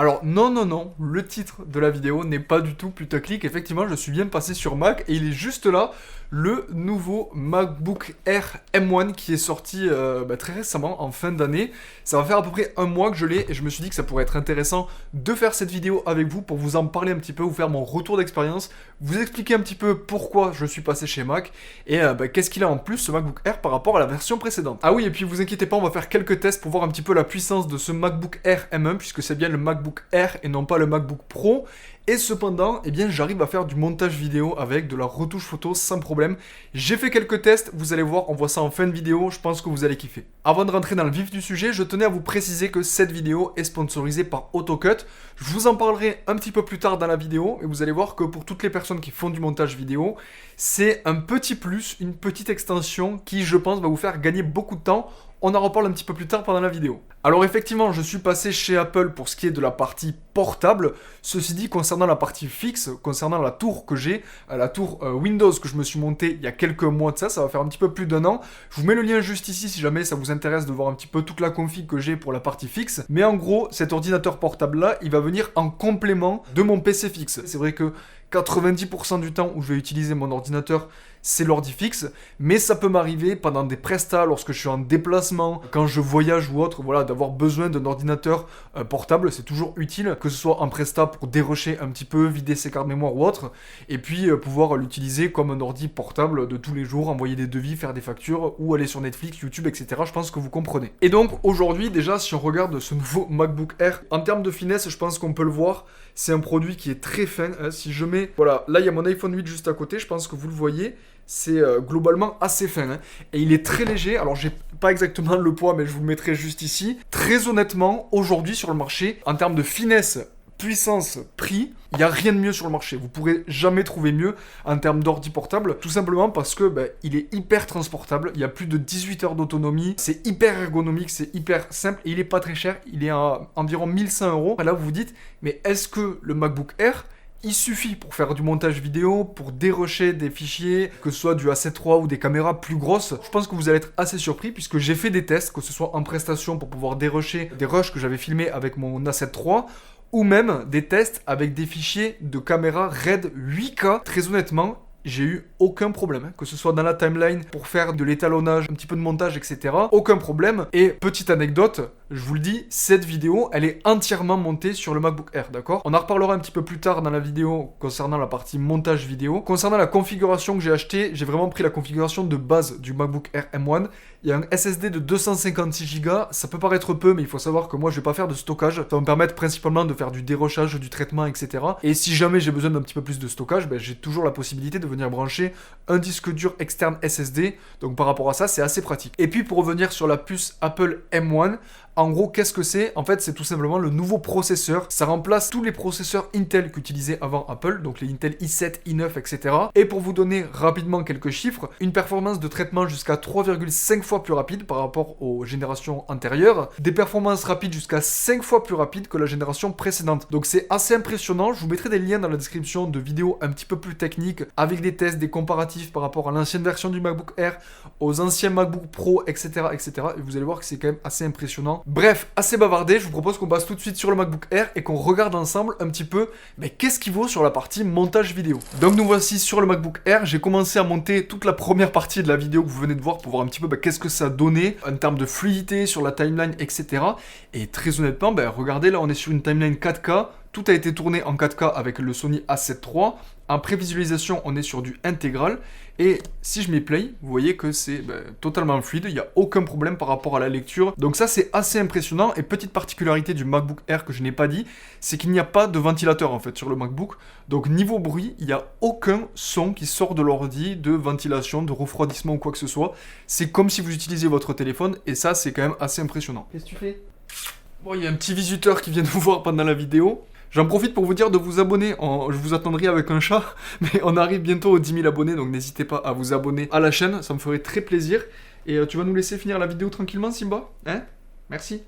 Alors non, non, non, le titre de la vidéo n'est pas du tout putaclic. Effectivement, je suis bien passé sur Mac et il est juste là, le nouveau MacBook Air M1 qui est sorti très récemment, en fin d'année. Ça va faire à peu près un mois que je l'ai et je me suis dit que ça pourrait être intéressant de faire cette vidéo avec vous pour vous en parler un petit peu, vous faire mon retour d'expérience, vous expliquer un petit peu pourquoi je suis passé chez Mac et qu'est-ce qu'il a en plus ce MacBook Air par rapport à la version précédente. Ah oui, et puis vous inquiétez pas, on va faire quelques tests pour voir un petit peu la puissance de ce MacBook Air M1 puisque c'est bien le MacBook Air et non pas le MacBook Pro. Et cependant, eh bien, j'arrive à faire du montage vidéo avec de la retouche photo sans problème. J'ai fait quelques tests, vous allez voir, on voit ça en fin de vidéo, je pense que vous allez kiffer. Avant de rentrer dans le vif du sujet, je tenais à vous préciser que cette vidéo est sponsorisée par AutoCut. Je vous en parlerai un petit peu plus tard dans la vidéo, et vous allez voir que pour toutes les personnes qui font du montage vidéo, c'est un petit plus, une petite extension qui, je pense, va vous faire gagner beaucoup de temps. On en reparle un petit peu plus tard pendant la vidéo. Alors effectivement, je suis passé chez Apple pour ce qui est de la partie portable. Ceci dit, concernant la partie fixe, concernant la tour que j'ai, la tour Windows que je me suis montée il y a quelques mois de ça, ça va faire un petit peu plus d'un an. Je vous mets le lien juste ici si jamais ça vous intéresse de voir un petit peu toute la config que j'ai pour la partie fixe. Mais en gros, cet ordinateur portable là, il va venir en complément de mon PC fixe. C'est vrai que 90% du temps où je vais utiliser mon ordinateur, c'est l'ordi fixe, mais ça peut m'arriver pendant des prestats, lorsque je suis en déplacement, quand je voyage ou autre, voilà, d'avoir besoin d'un ordinateur portable, c'est toujours utile, que ce soit en presta pour dérusher un petit peu, vider ses cartes mémoire ou autre, et puis pouvoir l'utiliser comme un ordi portable de tous les jours, envoyer des devis, faire des factures, ou aller sur Netflix, YouTube, etc. Je pense que vous comprenez. Et donc, aujourd'hui, déjà, si on regarde ce nouveau MacBook Air, en termes de finesse, je pense qu'on peut le voir, c'est un produit qui est très fin. Hein. Si je mets, voilà, là il y a mon iPhone 8 juste à côté, je pense que vous le voyez, c'est globalement assez fin. Hein. Et il est très léger, alors j'ai pas exactement le poids, mais je vous le mettrai juste ici. Très honnêtement, aujourd'hui sur le marché, en termes de finesse, puissance, prix, il n'y a rien de mieux sur le marché. Vous pourrez jamais trouver mieux en termes d'ordi portable, tout simplement parce que il est hyper transportable, il y a plus de 18 heures d'autonomie, c'est hyper ergonomique, c'est hyper simple et il est pas très cher, il est à environ 1100 euros. Et là vous vous dites, mais est-ce que le MacBook Air, il suffit pour faire du montage vidéo, pour dérusher des fichiers, que ce soit du A7 III ou des caméras plus grosses? Je pense que vous allez être assez surpris puisque j'ai fait des tests, que ce soit en prestation pour pouvoir dérusher des rushs que j'avais filmés avec mon A7 III, ou même des tests avec des fichiers de caméra RED 8K. Très honnêtement, j'ai eu aucun problème, hein. Que ce soit dans la timeline pour faire de l'étalonnage, un petit peu de montage, etc. Aucun problème. Et petite anecdote, je vous le dis, cette vidéo, elle est entièrement montée sur le MacBook Air, d'accord? On en reparlera un petit peu plus tard dans la vidéo concernant la partie montage vidéo. Concernant la configuration que j'ai achetée, j'ai vraiment pris la configuration de base du MacBook Air M1. Il y a un SSD de 256 Go, ça peut paraître peu, mais il faut savoir que moi je vais pas faire de stockage. Ça va me permettre principalement de faire du dérochage, du traitement, etc. Et si jamais j'ai besoin d'un petit peu plus de stockage, j'ai toujours la possibilité de venir brancher un disque dur externe SSD. Donc par rapport à ça, c'est assez pratique. Et puis pour revenir sur la puce Apple M1, en gros, qu'est-ce que c'est? En fait, c'est tout simplement le nouveau processeur. Ça remplace tous les processeurs Intel qu'utilisait avant Apple, donc les Intel i7, i9, etc. Et pour vous donner rapidement quelques chiffres, une performance de traitement jusqu'à 3,5 fois plus rapide par rapport aux générations antérieures, des performances rapides jusqu'à 5 fois plus rapides que la génération précédente. Donc c'est assez impressionnant. Je vous mettrai des liens dans la description de vidéos un petit peu plus techniques, avec des tests, des comparatifs par rapport à l'ancienne version du MacBook Air, aux anciens MacBook Pro, etc., etc. Et vous allez voir que c'est quand même assez impressionnant. Bref, assez bavardé, je vous propose qu'on passe tout de suite sur le MacBook Air et qu'on regarde ensemble un petit peu qu'est-ce qui vaut sur la partie montage vidéo. Donc nous voici sur le MacBook Air, j'ai commencé à monter toute la première partie de la vidéo que vous venez de voir pour voir un petit peu qu'est-ce que ça donnait en termes de fluidité sur la timeline, etc. Et très honnêtement, regardez, là on est sur une timeline 4K, tout a été tourné en 4K avec le Sony A7 III. En prévisualisation, on est sur du intégral. Et si je mets play, vous voyez que c'est totalement fluide. Il n'y a aucun problème par rapport à la lecture. Donc ça, c'est assez impressionnant. Et petite particularité du MacBook Air que je n'ai pas dit, c'est qu'il n'y a pas de ventilateur en fait sur le MacBook. Donc niveau bruit, il n'y a aucun son qui sort de l'ordi, de ventilation, de refroidissement ou quoi que ce soit. C'est comme si vous utilisiez votre téléphone. Et ça, c'est quand même assez impressionnant. Qu'est-ce que tu fais? Bon, il y a un petit visiteur qui vient de vous voir pendant la vidéo. J'en profite pour vous dire de vous abonner, je vous attendrai avec un chat, mais on arrive bientôt aux 10 000 abonnés, donc n'hésitez pas à vous abonner à la chaîne, ça me ferait très plaisir. Et tu vas nous laisser finir la vidéo tranquillement, Simba? Hein? Merci.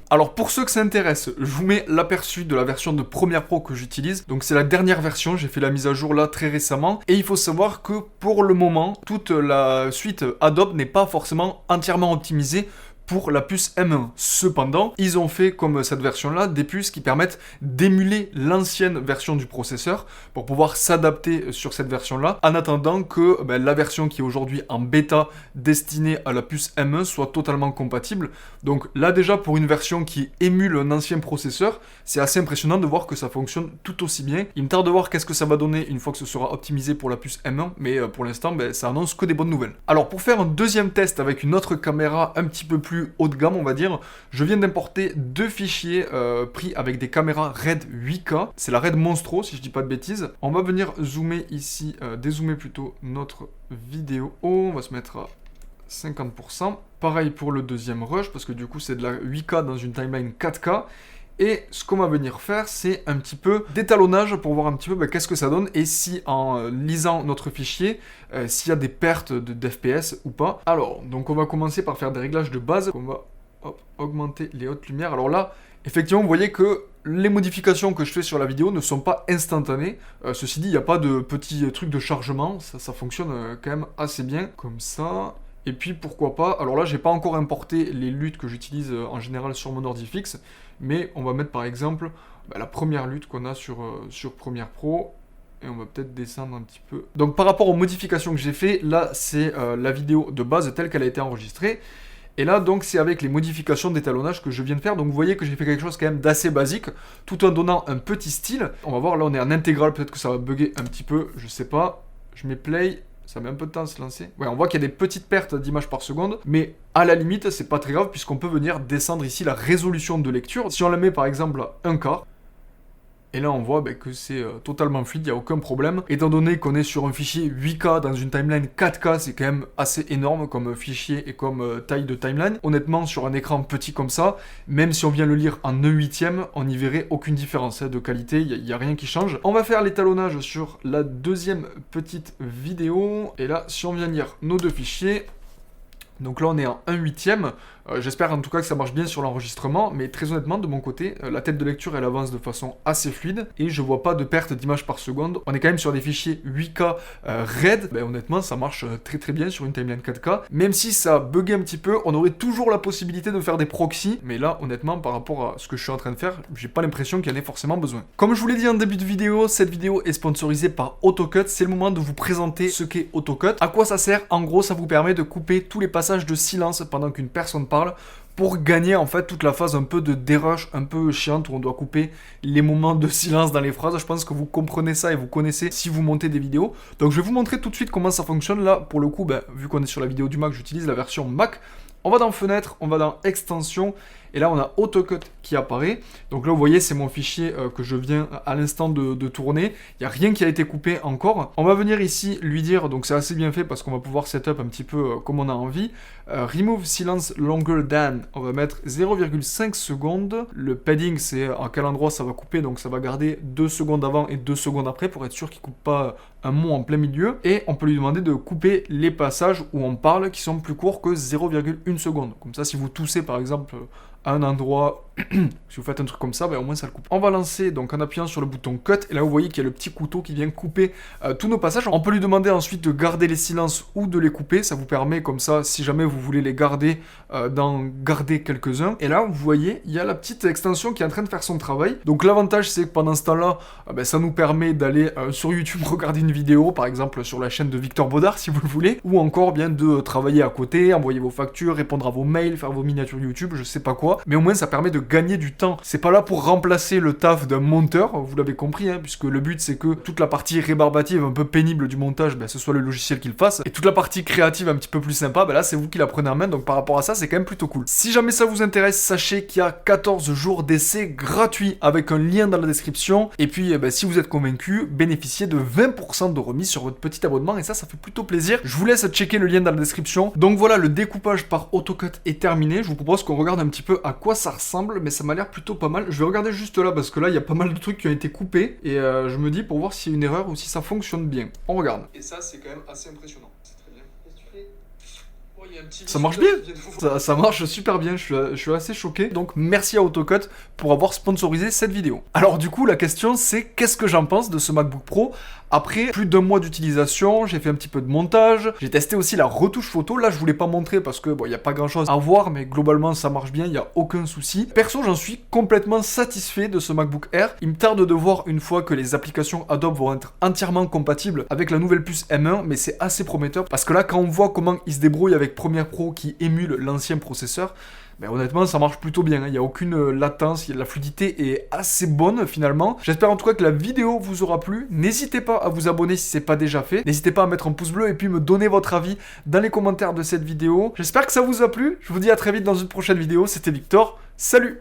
Alors pour ceux que ça intéresse, je vous mets l'aperçu de la version de Premiere Pro que j'utilise. Donc c'est la dernière version, j'ai fait la mise à jour là très récemment. Et il faut savoir que pour le moment, toute la suite Adobe n'est pas forcément entièrement optimisée pour la puce M1. Cependant, ils ont fait comme cette version-là des puces qui permettent d'émuler l'ancienne version du processeur pour pouvoir s'adapter sur cette version-là en attendant que la version qui est aujourd'hui en bêta destinée à la puce M1 soit totalement compatible. Donc là déjà pour une version qui émule un ancien processeur, c'est assez impressionnant de voir que ça fonctionne tout aussi bien. Il me tarde de voir qu'est-ce que ça va donner une fois que ce sera optimisé pour la puce M1, mais pour l'instant ça annonce que des bonnes nouvelles. Alors pour faire un deuxième test avec une autre caméra un petit peu plus haut de gamme on va dire, je viens d'importer deux fichiers pris avec des caméras RED 8K, c'est la RED Monstro si je dis pas de bêtises. On va venir zoomer ici, dézoomer plutôt notre vidéo, on va se mettre à 50%. Pareil pour le deuxième rush, parce que du coup c'est de la 8K dans une timeline 4K. Et ce qu'on va venir faire, c'est un petit peu d'étalonnage pour voir un petit peu qu'est-ce que ça donne et si en lisant notre fichier, s'il y a des pertes d'FPS ou pas. Alors, donc on va commencer par faire des réglages de base. On va augmenter les hautes lumières. Alors là, effectivement, vous voyez que les modifications que je fais sur la vidéo ne sont pas instantanées. Ceci dit, il n'y a pas de petits trucs de chargement. Ça fonctionne quand même assez bien. Comme ça. Et puis pourquoi pas, alors là j'ai pas encore importé les luttes que j'utilise en général sur mon ordi fixe, mais on va mettre par exemple la première lutte qu'on a sur Premiere Pro, et on va peut-être descendre un petit peu. Donc par rapport aux modifications que j'ai fait, là c'est la vidéo de base telle qu'elle a été enregistrée, et là donc c'est avec les modifications d'étalonnage que je viens de faire, donc vous voyez que j'ai fait quelque chose quand même d'assez basique, tout en donnant un petit style. On va voir, là on est en intégrale, peut-être que ça va bugger un petit peu, je sais pas, je mets play. Ça met un peu de temps à se lancer. Ouais, on voit qu'il y a des petites pertes d'images par seconde, mais à la limite, c'est pas très grave puisqu'on peut venir descendre ici la résolution de lecture. Si on la met par exemple à 1K, et là on voit que c'est totalement fluide, il n'y a aucun problème. Étant donné qu'on est sur un fichier 8K dans une timeline 4K, c'est quand même assez énorme comme fichier et comme taille de timeline. Honnêtement, sur un écran petit comme ça, même si on vient le lire en 1/8, on n'y verrait aucune différence de qualité, il n'y a rien qui change. On va faire l'étalonnage sur la deuxième petite vidéo. Et là, si on vient lire nos deux fichiers, donc là on est en 1/8. J'espère en tout cas que ça marche bien sur l'enregistrement, mais très honnêtement de mon côté, la tête de lecture elle avance de façon assez fluide et je vois pas de perte d'images par seconde. On est quand même sur des fichiers 8K RAID, honnêtement ça marche très très bien sur une timeline 4K. Même si ça buguait un petit peu, on aurait toujours la possibilité de faire des proxys, mais là honnêtement par rapport à ce que je suis en train de faire, j'ai pas l'impression qu'il y en ait forcément besoin. Comme je vous l'ai dit en début de vidéo, cette vidéo est sponsorisée par AutoCut. C'est le moment de vous présenter ce qu'est AutoCut. À quoi ça sert? En gros ça vous permet de couper tous les passages de silence pendant qu'une personne parle, pour gagner en fait toute la phase un peu de dérush, un peu chiante où on doit couper les moments de silence dans les phrases. Je pense que vous comprenez ça et vous connaissez si vous montez des vidéos. Donc je vais vous montrer tout de suite comment ça fonctionne. Là pour le coup, vu qu'on est sur la vidéo du Mac, j'utilise la version Mac. On va dans Fenêtre, on va dans Extension, et là on a AutoCut qui apparaît. Donc là vous voyez c'est mon fichier que je viens à l'instant de tourner. Il n'y a rien qui a été coupé encore. On va venir ici lui dire, donc c'est assez bien fait parce qu'on va pouvoir setup un petit peu comme on a envie. Remove silence longer than, on va mettre 0,5 secondes. Le padding c'est à quel endroit ça va couper, donc ça va garder 2 secondes avant et 2 secondes après pour être sûr qu'il ne coupe pas un mot en plein milieu. Et on peut lui demander de couper les passages où on parle qui sont plus courts que 0,1 seconde. Comme ça si vous toussez par exemple à un endroit, si vous faites un truc comme ça, au moins ça le coupe. On va lancer donc en appuyant sur le bouton Cut, et là vous voyez qu'il y a le petit couteau qui vient couper tous nos passages. On peut lui demander ensuite de garder les silences ou de les couper, ça vous permet comme ça, si jamais vous voulez les garder, d'en garder quelques-uns. Et là vous voyez, il y a la petite extension qui est en train de faire son travail. Donc l'avantage c'est que pendant ce temps-là, ça nous permet d'aller sur YouTube regarder une vidéo, par exemple sur la chaîne de Victor Baudard si vous le voulez, ou encore bien de travailler à côté, envoyer vos factures, répondre à vos mails, faire vos miniatures YouTube, je sais pas quoi. Mais au moins ça permet de gagner du temps. C'est pas là pour remplacer le taf d'un monteur, vous l'avez compris, puisque le but c'est que toute la partie rébarbative un peu pénible du montage, ce soit le logiciel qui le fasse, et toute la partie créative un petit peu plus sympa, là c'est vous qui la prenez en main, donc par rapport à ça c'est quand même plutôt cool. Si jamais ça vous intéresse, sachez qu'il y a 14 jours d'essai gratuit avec un lien dans la description, et puis si vous êtes convaincu, bénéficiez de 20% de remise sur votre petit abonnement, et ça fait plutôt plaisir. Je vous laisse checker le lien dans la description. Donc voilà, le découpage par AutoCut est terminé. Je vous propose qu'on regarde un petit peu à quoi ça ressemble, mais ça m'a l'air plutôt pas mal. Je vais regarder juste là parce que là il y a pas mal de trucs qui ont été coupés et je me dis pour voir s'il y a une erreur ou si ça fonctionne bien. On regarde. Et ça c'est quand même assez impressionnant. C'est très bien. Qu'est-ce que tu fais? Oui. Ça marche bien, ça marche super bien, je suis assez choqué. Donc merci à AutoCut pour avoir sponsorisé cette vidéo. Alors du coup la question c'est qu'est-ce que j'en pense de ce MacBook Pro après plus d'un mois d'utilisation, j'ai fait un petit peu de montage, j'ai testé aussi la retouche photo. Là je voulais pas montrer parce que bon, il n'y a pas grand chose à voir, mais globalement ça marche bien, il n'y a aucun souci. Perso j'en suis complètement satisfait de ce MacBook Air. Il me tarde de voir une fois que les applications Adobe vont être entièrement compatibles avec la nouvelle puce M1, mais c'est assez prometteur parce que là quand on voit comment il se débrouille avec Premiere Pro qui émule l'ancien processeur, ben honnêtement ça marche plutôt bien, il n'y a aucune latence, la fluidité est assez bonne finalement. J'espère en tout cas que la vidéo vous aura plu. N'hésitez pas à vous abonner si c'est pas déjà fait. N'hésitez pas à mettre un pouce bleu et puis me donner votre avis dans les commentaires de cette vidéo. J'espère que ça vous a plu. Je vous dis à très vite dans une prochaine vidéo. C'était Victor. Salut!